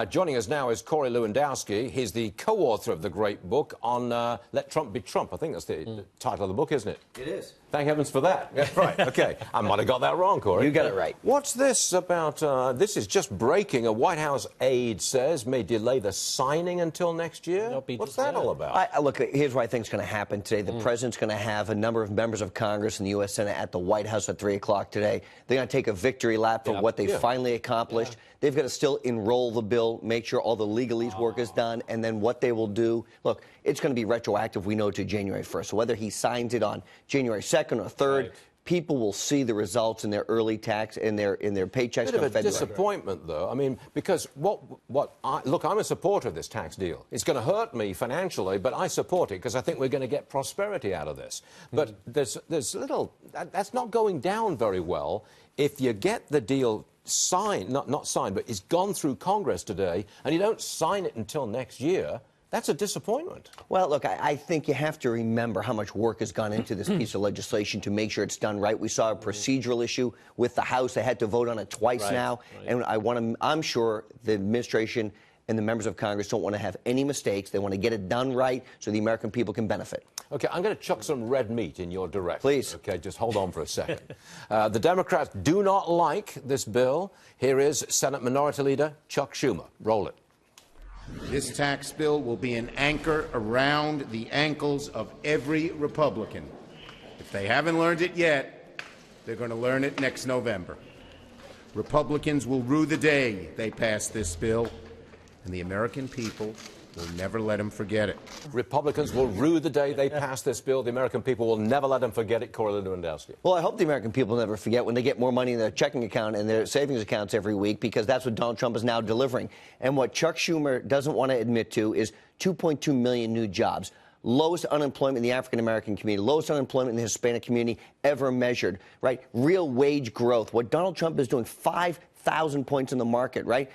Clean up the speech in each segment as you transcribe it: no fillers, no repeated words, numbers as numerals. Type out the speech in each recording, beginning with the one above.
Joining us now is Corey Lewandowski. He's the co-author of the great book on Let Trump Be Trump. I think that's the title of the book, isn't it? It is. Thank heavens for that. Yeah, right, OK. I might have got that wrong, Corey. You got it right. What's this about? This is just breaking. A White House aide says may delay the signing until next year. What's that all about? Look, here's what I think is going to happen today. The president's going to have a number of members of Congress and the U.S. Senate at the White House at 3 o'clock today. They're going to take a victory lap for what they finally accomplished. They've got to still enroll the bill, make sure all the legalese work is done, and then what they will do. Look, it's going to be retroactive, we know, to January 1st. So whether he signs it on January 2nd or 3rd, people will see the results in their early tax, in their paychecks. Bit of a disappointment, though. I mean, because look, I'm a supporter of this tax deal. It's going to hurt me financially, but I support it because I think we're going to get prosperity out of this. But there's that's not going down very well if you get the deal signed, not signed, but it's gone through Congress today, and you don't sign it until next year. That's a disappointment. Well, look, I think you have to remember how much work has gone into this piece of legislation to make sure it's done right. We saw a procedural issue with the House. They had to vote on it twice now. And I'm sure the administration and the members of Congress don't want to have any mistakes. They want to get it done right so the American people can benefit. OK, I'm going to chuck some red meat in your direction. Please. OK, just hold on for a second. The Democrats do not like this bill. Here is Senate Minority Leader Chuck Schumer. Roll it. This tax bill will be an anchor around the ankles of every Republican. If they haven't learned it yet, they're going to learn it next November. Republicans will rue the day they pass this bill, and the American people will never let them forget it. Republicans will rue the day they pass this bill. The American people will never let them forget it. Corey Lewandowski. Well, I hope the American people never forget when they get more money in their checking account and their savings accounts every week, because that's what Donald Trump is now delivering. And what Chuck Schumer doesn't want to admit to is 2.2 million new jobs. Lowest unemployment in the African-American community, lowest unemployment in the Hispanic community ever measured, right? Real wage growth. What Donald Trump is doing, 5,000 points in the market, right?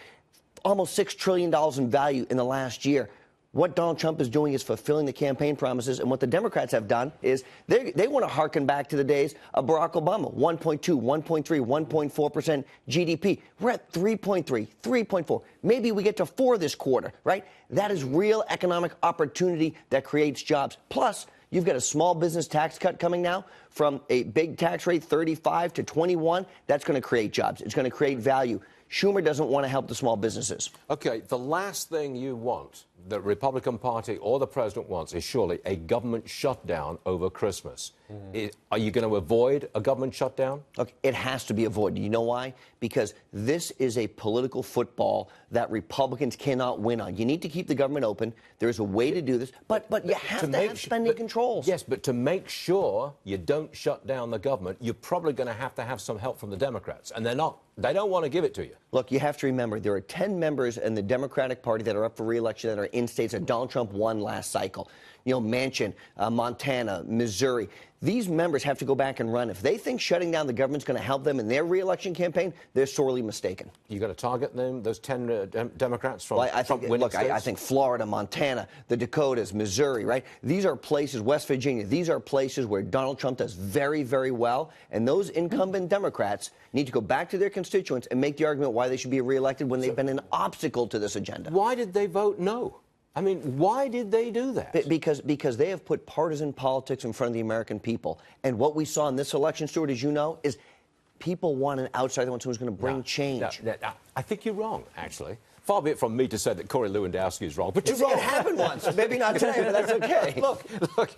Almost $6 trillion in value in the last year. What Donald Trump is doing is fulfilling the campaign promises, and what the Democrats have done is they want to harken back to the days of Barack Obama, 1.2, 1.3, 1.4% GDP. We're at 3.3, 3.4. Maybe we get to 4 this quarter, right? That is real economic opportunity that creates jobs. Plus, you've got a small business tax cut coming now from a big tax rate, 35 to 21. That's going to create jobs. It's going to create value. Schumer doesn't want to help the small businesses. OK, the last thing you want, the Republican Party or the president wants, is surely a government shutdown over Christmas. Are you going to avoid a government shutdown? Look, it has to be avoided. You know why? Because this is a political football that Republicans cannot win on. You need to keep the government open. There's a way to do this, but you have to have spending controls. Yes, but to make sure you don't shut down the government, you're probably going to have some help from the Democrats, and they're not. They don't want to give it to you. Look, you have to remember, there are 10 members in the Democratic Party that are up for re-election that are in states that Donald Trump won last cycle. You know, Manchin, Montana, Missouri. These members have to go back and run. If they think shutting down the government's going to help them in their re-election campaign, they're sorely mistaken. You got to target them, those 10 Democrats from Look, I think Florida, Montana, the Dakotas, Missouri, right? These are places, West Virginia, these are places where Donald Trump does very, very well. And those incumbent Democrats need to go back to their constituents and make the argument why they should be reelected when they've been an obstacle to this agenda. Why did they vote no? I mean, why did they do that? Because they have put partisan politics in front of the American people. And what we saw in this election, Stuart, as you know, is people want an outsider, they want someone who's going to bring change. I think you're wrong, actually. Far be it from me to say that Corey Lewandowski is wrong, but you're wrong. It happened once. Maybe not today, but that's okay. Look,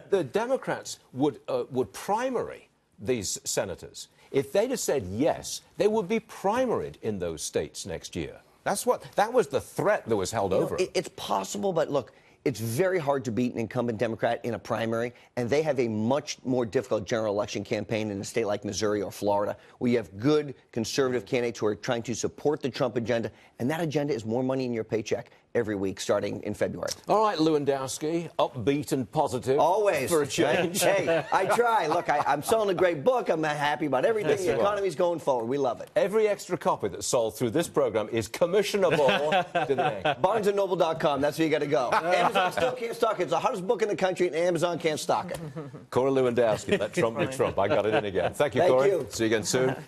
the Democrats would primary these senators. If they'd have said yes, they would be primaried in those states next year. That was the threat that was held over. It's possible, but look, it's very hard to beat an incumbent Democrat in a primary, and they have a much more difficult general election campaign in a state like Missouri or Florida, where you have good conservative candidates who are trying to support the Trump agenda, and that agenda is more money in your paycheck every week starting in February. All right, Lewandowski, upbeat and positive. Always. For a change. Hey, I try. Look, I'm selling a great book. I'm happy about everything. The economy's going forward. We love it. Every extra copy that's sold through this program is commissionable to the bank. BarnesandNoble.com. That's where you got to go. Amazon still can't stock it. It's the hottest book in the country, and Amazon can't stock it. Corey Lewandowski, Let Trump Be Trump. I got it in again. Thank you, Corey. Thank you. See you again soon. Check